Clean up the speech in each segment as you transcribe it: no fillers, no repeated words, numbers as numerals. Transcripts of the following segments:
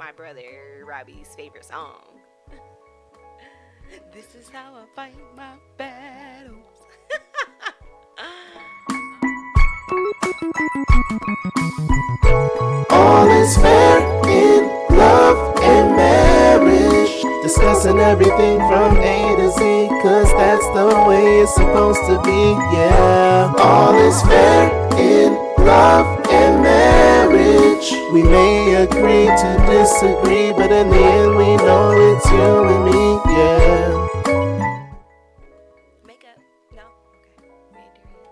my brother Robbie's favorite song. This is how I fight my battles. All is fair in love and marriage. Discussing everything from A to Z, cause that's the way it's supposed to be, yeah. All is fair in love and marriage. We may agree to disagree, but in the end we know it's you and me, yeah. Makeup? No? Okay. We ain't there yet.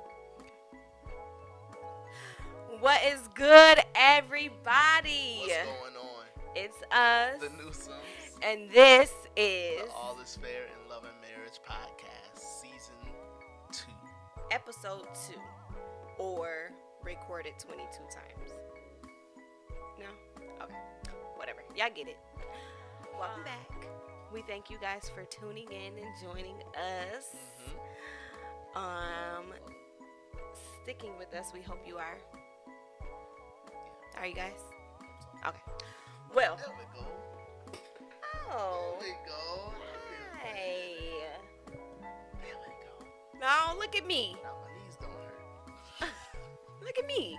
Okay. What is good, everybody? What's going on? It's us. The Newsomes. And this is The All Is Fair in Love and Marriage podcast, season 2. episode 2, or recorded 22 times. No? Okay. Whatever. Y'all get it. Welcome back. We thank you guys for tuning in and joining us. Sticking with us, we hope you are. Are you guys? Okay. Well. There we go. Oh. There we go. Hi. There we go. No, look at me. Now my knees don't hurt. Look at me.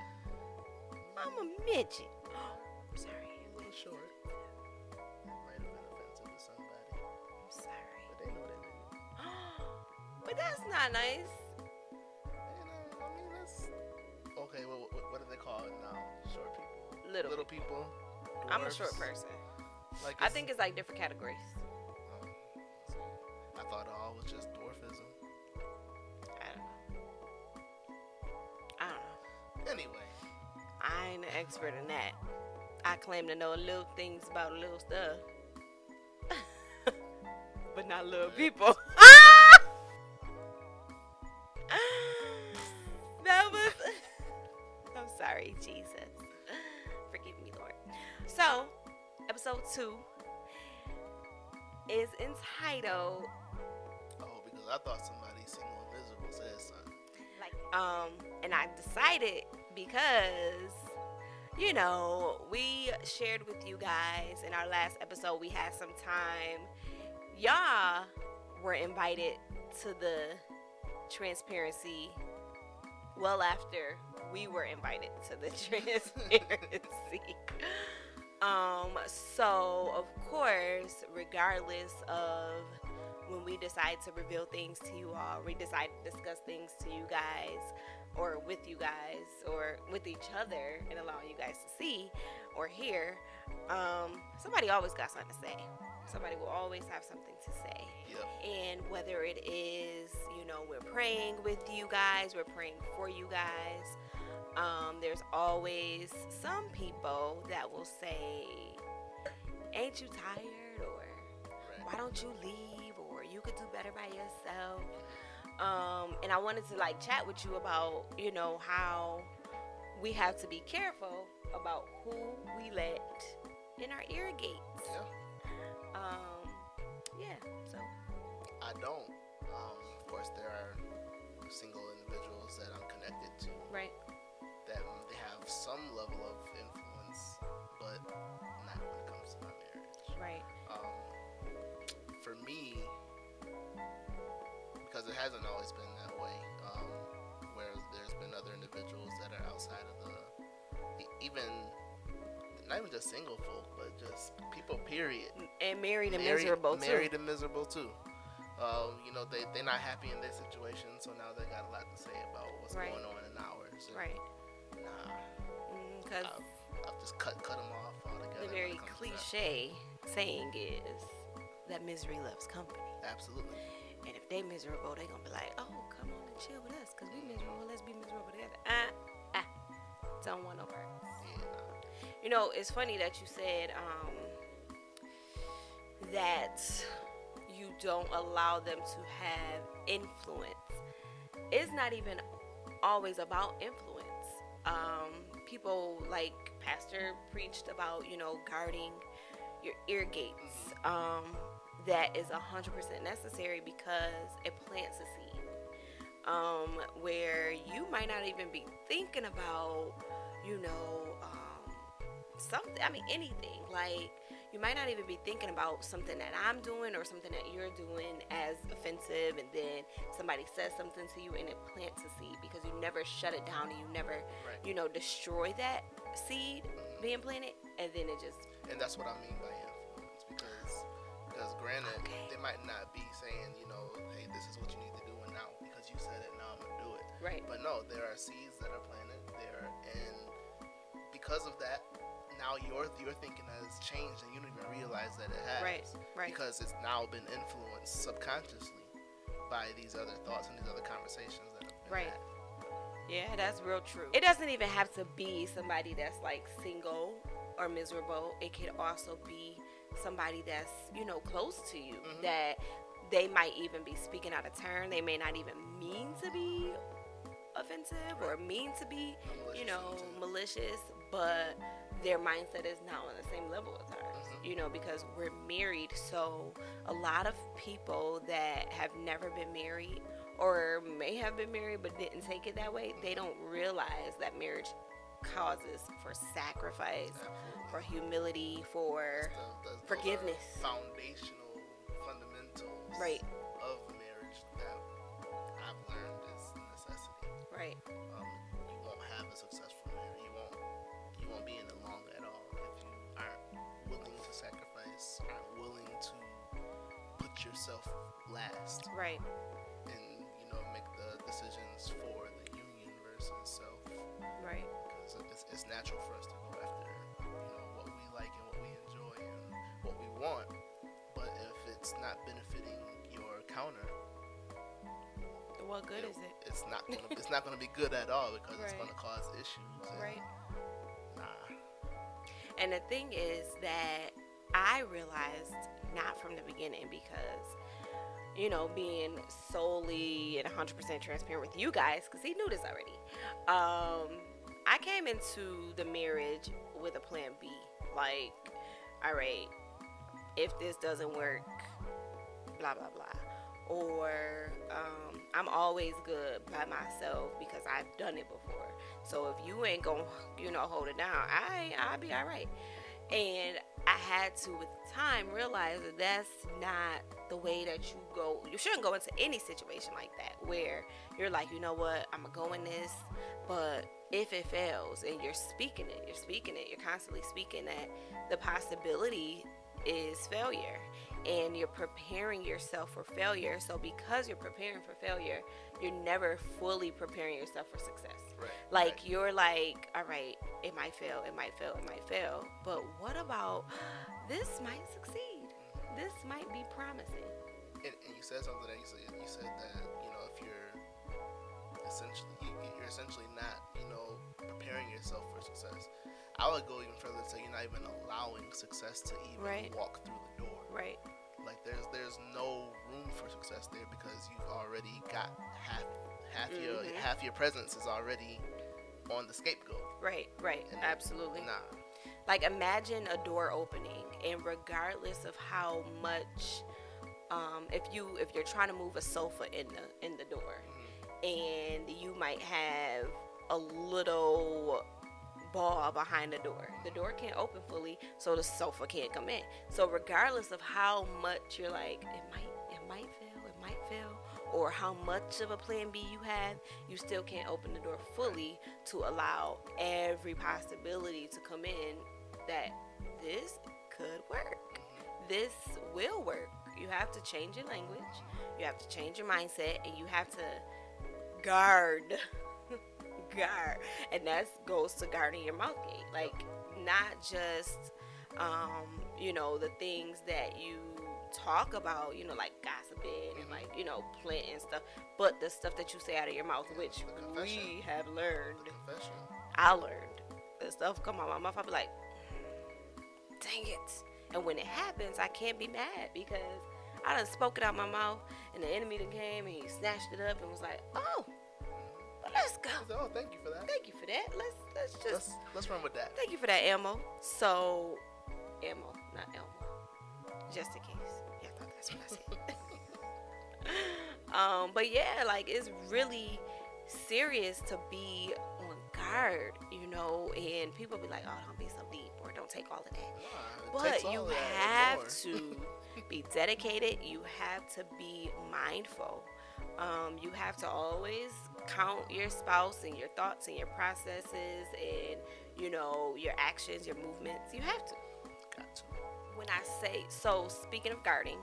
I'm a midget. Sorry. A little short. Might have been offensive to somebody. I'm sorry. But they know they meant it. But that's not nice. And, I mean, that's... Okay, what do they call it now? Short people? Little. people? I'm a Dwarfs? short person. Like I think it's like different categories. see, I thought it all was just dwarfism. I don't know. Anyway. I ain't an expert in that. I claim to know little things about little stuff. But not little people. That was... I'm sorry, Jesus. Forgive me, Lord. So, episode 2 is entitled... Oh, because I thought somebody single and miserable said something. And I decided because, you know, we shared with you guys in our last episode, we had some time. Y'all were invited to the transparency well after we were invited to the transparency. So, of course, regardless of when we decide to reveal things to you all, we decide to discuss things to you guys, or with you guys, or with each other, and allowing you guys to see or hear, somebody always got something to say. Somebody will always have something to say. Yep. And whether it is, you know, we're praying with you guys, we're praying for you guys, there's always some people that will say, ain't you tired, or why don't you leave, or you could do better by yourself. And I wanted to chat with you about, you know, how we have to be careful about who we let in our ear gates. Yeah. Yeah, so. I don't. Of course, there are single individuals that I'm connected to. Right. That they have some level of influence, but not when it comes to my marriage. Right. For me, because it hasn't always been that way, where there's been other individuals that are outside of even, not even just single folk, but just people, period. And married and miserable, too. Married and miserable, too. You know, they're not happy in their situation, so now they got a lot to say about what's Right. going on in ours. And Right. Nah. Because I've just cut them off altogether. the very when it comes to cliche saying is that misery loves company. that. Absolutely. And if they miserable, they gonna be like, oh, come on and chill with us, because we miserable, let's be miserable together. Don't want no parts. Yeah, nah. You know, it's funny that you said that you don't allow them to have influence. It's not even always about influence. People like Pastor preached about, you know, guarding your ear gates. That is 100% necessary because it plants a seed. Where you might not even be thinking about, you know, something. I mean, anything. Like, you might not even be thinking about something that I'm doing or something that you're doing as offensive, and then somebody says something to you and it plants a seed because you never shut it down and you never, Right. destroy that seed being planted, and then it just. And that's what I mean by influence, because granted, Okay. they might not be saying, hey, this is what you need to do, and now because you said it, now I'm gonna do it. Right. But no, there are seeds that are planted there, and because of that, now your thinking has changed, and you don't even realize that it has. Right. Right. Because it's now been influenced subconsciously by these other thoughts and these other conversations that have been Right. had. Yeah, that's real true. It doesn't even have to be somebody that's like single or miserable. It could also be somebody that's, close to you, that they might even be speaking out of turn. They may not even mean to be offensive or mean to be, malicious, but their mindset is not on the same level as ours, because we're married. So a lot of people that have never been married or may have been married but didn't take it that way, they don't realize that marriage causes for sacrifice, Absolutely. for humility, for Those forgiveness. are foundational fundamentals Right. of marriage that I've learned is a necessity. Right. You won't have a successful marriage. You won't be in it long at all if you aren't willing to sacrifice, aren't willing to put yourself last, Right. and make the decisions for the union versus self. Right. Because it's natural for us to go after what we like and what we enjoy and what we want. But if it's not benefiting your counter, What good is it? It's not gonna be good at all, because it's Right. gonna cause issues. And Right. Nah. And the thing is that I realized not from the beginning, because, being solely and 100% transparent with you guys, because he knew this already. I came into the marriage with a plan B. Like, all right, if this doesn't work, blah, blah, blah. Or I'm always good by myself because I've done it before. So if you ain't gonna, hold it down, I'll be all right. And I had to, with time, realize that that's not the way that you go. You shouldn't go into any situation like that where you're like, you know what, I'm gonna go in this, but if it fails, and you're speaking it, you're constantly speaking that the possibility is failure, and you're preparing yourself for failure. So because you're preparing for failure, you're never fully preparing yourself for success. Right. Like, right. you're like, all right, it might fail, but what about this might succeed? This might be promising. And you said something that you said that if you're essentially not preparing yourself for success. I would go even further and say you're not even allowing success to even Right. walk through the door. Right. Like there's no room for success there, because you've already got half your presence is already on the scapegoat. Right. And Absolutely. Nah. Like, imagine a door opening, and regardless of how much, if you're trying to move a sofa in the door, and you might have a little ball behind the door can't open fully, so the sofa can't come in. So regardless of how much you're like, it might fail, or how much of a plan B you have, you still can't open the door fully to allow every possibility to come in that this could work. This will work. You have to change your language, you have to change your mindset, and you have to guard. And that goes to guarding your mouth gate. Like, not just the things that you talk about, like gossiping and like planting stuff, but the stuff that you say out of your mouth, which we have learned. Confession. I learned the stuff come out my mouth, I'll be like, dang it. And when it happens, I can't be mad, because I done spoke it out my mouth, and the enemy done came and he snatched it up and was like, oh, well, let's go. Oh, thank you for that. Thank you for that. Let's run with that. Thank you for that, ammo. So, ammo, not Elmo. Just in case. Yeah, I thought that's what I said. But yeah, like, it's really serious to be on hard, and people be like, oh, don't be so deep or don't take all of that. Nah, it takes But all you of that and have more. to be dedicated. You have to be mindful. You have to always count your spouse and your thoughts and your processes and, your actions, your movements. You have to. Got to. When I say, so speaking of guarding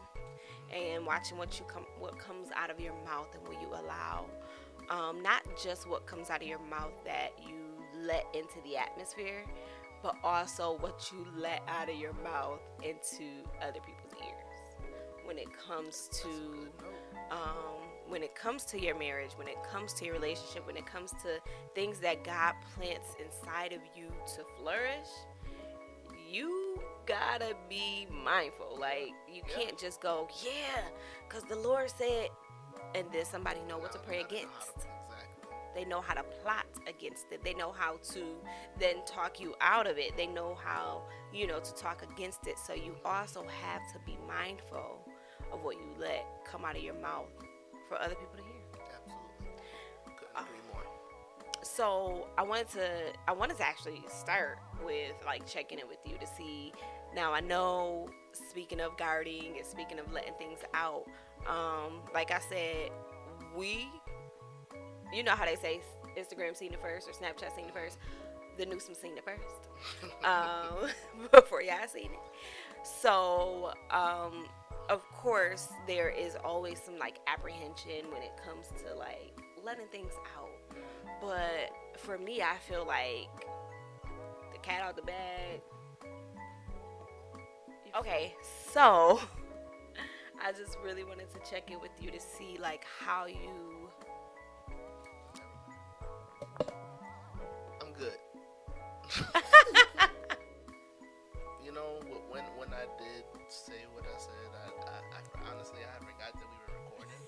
and watching what comes out of your mouth and what you allow, not just what comes out of your mouth that you let into the atmosphere, but also what you let out of your mouth into other people's ears. When it comes to your marriage, when it comes to your relationship, when it comes to things that God plants inside of you to flourish, you gotta be mindful. Like, you can't just go, yeah, because the Lord said, and then somebody know what to pray against. Exactly. They know how to plot against it. They know how to then talk you out of it. They know how, to talk against it. So you also have to be mindful of what you let come out of your mouth for other people to hear. Absolutely. Couldn't agree more. So I wanted to actually start with like checking in with you to see. Now I know, speaking of guarding and speaking of letting things out, like I said, you know how they say Instagram seen it first or Snapchat seen it first. The Newsom seen it first, before y'all seen it. So, of course, there is always some like apprehension when it comes to like letting things out. But for me, I feel like the cat out the bag. Okay, so I just really wanted to check in with you to see like how you. I'm good. When I did say what I said, I honestly I forgot that we were recording.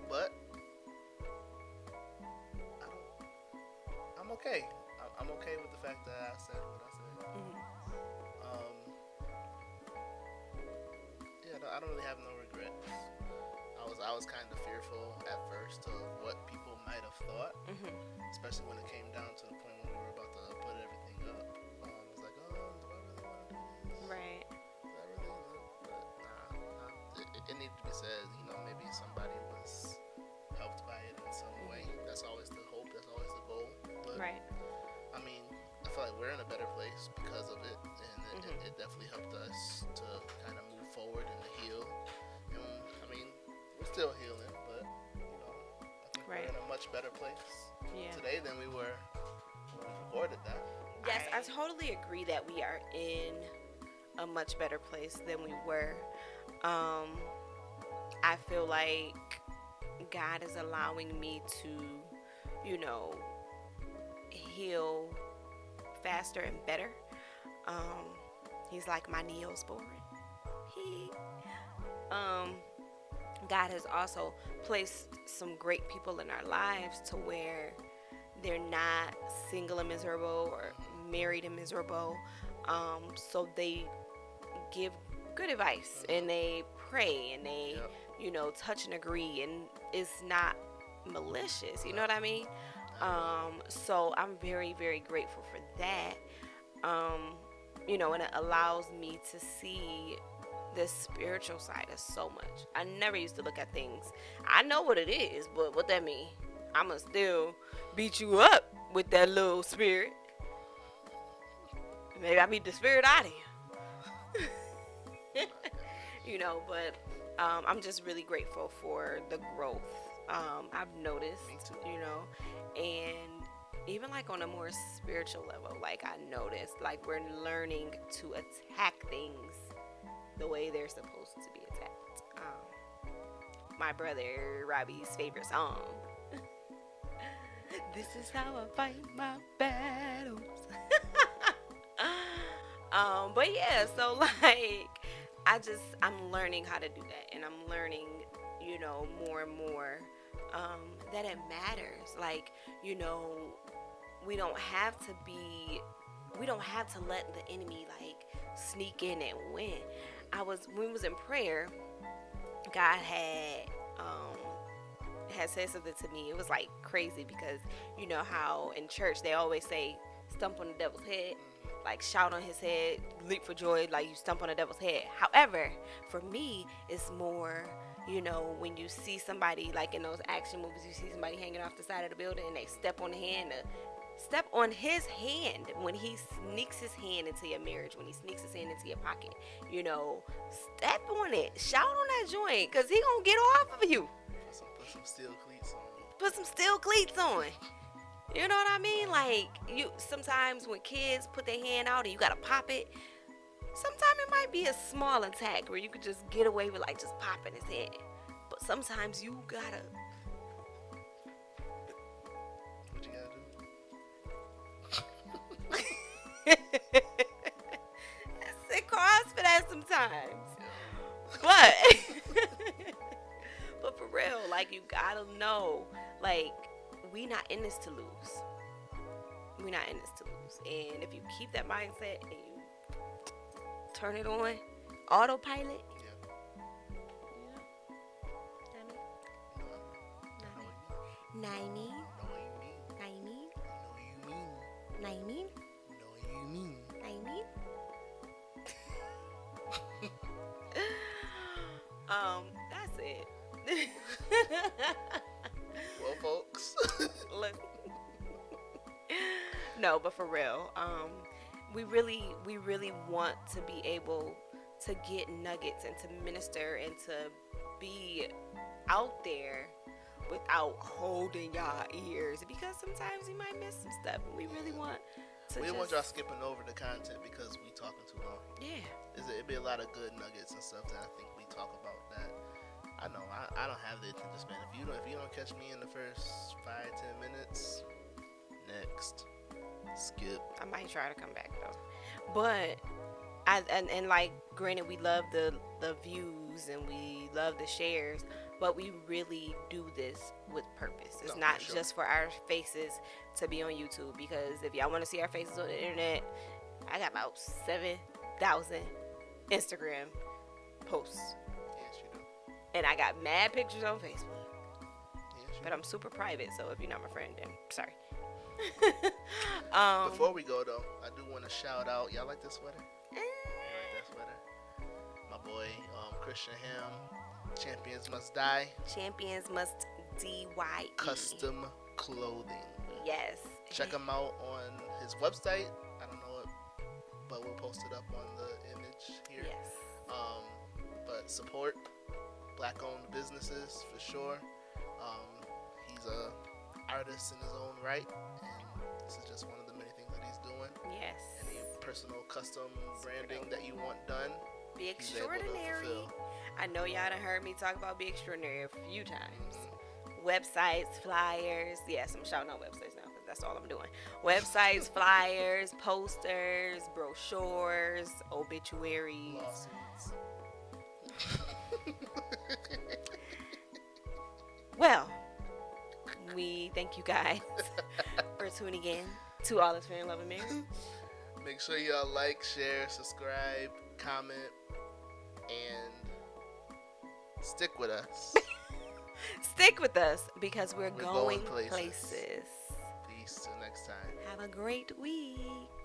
But I'm okay. I'm okay with the fact that I said what I said. Um, yeah, no, I don't really have no regrets. I was kind of fearful at first of what people might have thought, especially when it came down to the point when we were about to put everything up. I was like, oh, do I really want to do this? Right. Do I really? But nah. It needed to be said. Maybe somebody was helped by it in some way. That's always the hope. That's always the goal. But Right. I mean, I feel like we're in a better place because of it, and it definitely helped us to kind of move forward and to heal. And I mean, we're still healing, but I think Right. we're in a much better place today than we were when we recorded that. Yes, I totally agree that we are in a much better place than we were. I feel like God is allowing me to, heal faster and better. He's like my Neosporin. God has also placed some great people in our lives to where they're not single and miserable or married and miserable. So they give good advice and they pray and they, touch and agree, and it's not malicious. You know what I mean? So I'm very, very grateful for that. And it allows me to see the spiritual side of so much. I never used to look at things. I know what it is, but what that mean? I'ma still beat you up with that little spirit. Maybe I beat the spirit out of you. But I'm just really grateful for the growth I've noticed. Me too. And even like on a more spiritual level, like I noticed, like we're learning to attack things the way they're supposed to be attacked. My brother Robbie's favorite song. This is how I fight my battles. But yeah, so like I'm learning how to do that, and I'm learning, more and more that it matters. Like, we don't have to let the enemy like sneak in and win. When we was in prayer, God had said something to me. It was like crazy because you know how in church they always say stump on the devil's head, like shout on his head, leap for joy, like you stump on the devil's head. However, for me, it's more, you know, when you see somebody like in those action movies, you see somebody hanging off the side of the building and they step on the hand. Step on his hand when he sneaks his hand into your marriage, when he sneaks his hand into your pocket. You know, step on it. Shout on that joint because he going to get off of you. Put some steel cleats on. Put some steel cleats on. You know what I mean? Like, you sometimes when kids put their hand out and you got to pop it, sometimes it might be a small attack where you could just get away with like just popping his head. But sometimes you got to. What you got to do? It calls for that sometimes. But but for real, like you gotta know, like we not in this to lose. We not in this to lose. And if you keep that mindset and you turn it on, autopilot. Yeah. You know, 90. That's it. Well, folks. Look. No, but for real, we really want to be able to get nuggets and to minister and to be out there without holding y'all ears, because sometimes you might miss some stuff, and we really want to. We don't want y'all skipping over the content because we talking too long. Yeah. It'd be a lot of good nuggets and stuff that I think we talk about that. I know I don't have the attention span. If you don't catch me in the first 5-10 minutes, next skip. I might try to come back though, but and like granted, we love the views and we love the shares, but we really do this with purpose. It's not just for our faces to be on YouTube, because if y'all want to see our faces on the internet, I got about 7,000 Instagram posts. Yes, you do. And I got mad pictures on Facebook. Yes, But I'm super private, so if you're not my friend, then sorry. Before we go though, I do want to shout out. Y'all like this sweater? You like that sweater? My boy, Christian Ham. Champions Must Die. Champions Must DYE. Custom clothing. Yes. Check him out on his website. I don't know it, but we'll post it up on the image here. Yes. But support black-owned businesses for sure. He's a artist in his own right, and this is just one of the many things that he's doing. Yes. Any personal custom branding that you want done, Be he's able to extraordinary. fulfill. I know y'all done heard me talk about Be Extraordinary a few times. Websites, flyers. Yes, I'm shouting out websites now because that's all I'm doing. Websites, flyers, posters, brochures, obituaries. Lawsuits. Well, we thank you guys for tuning in to All Is Fair in Love and Marriage. Make sure y'all like, share, subscribe, comment, and stick with us. Stick with us because we're going going places. places. Peace till next time. Have a great week.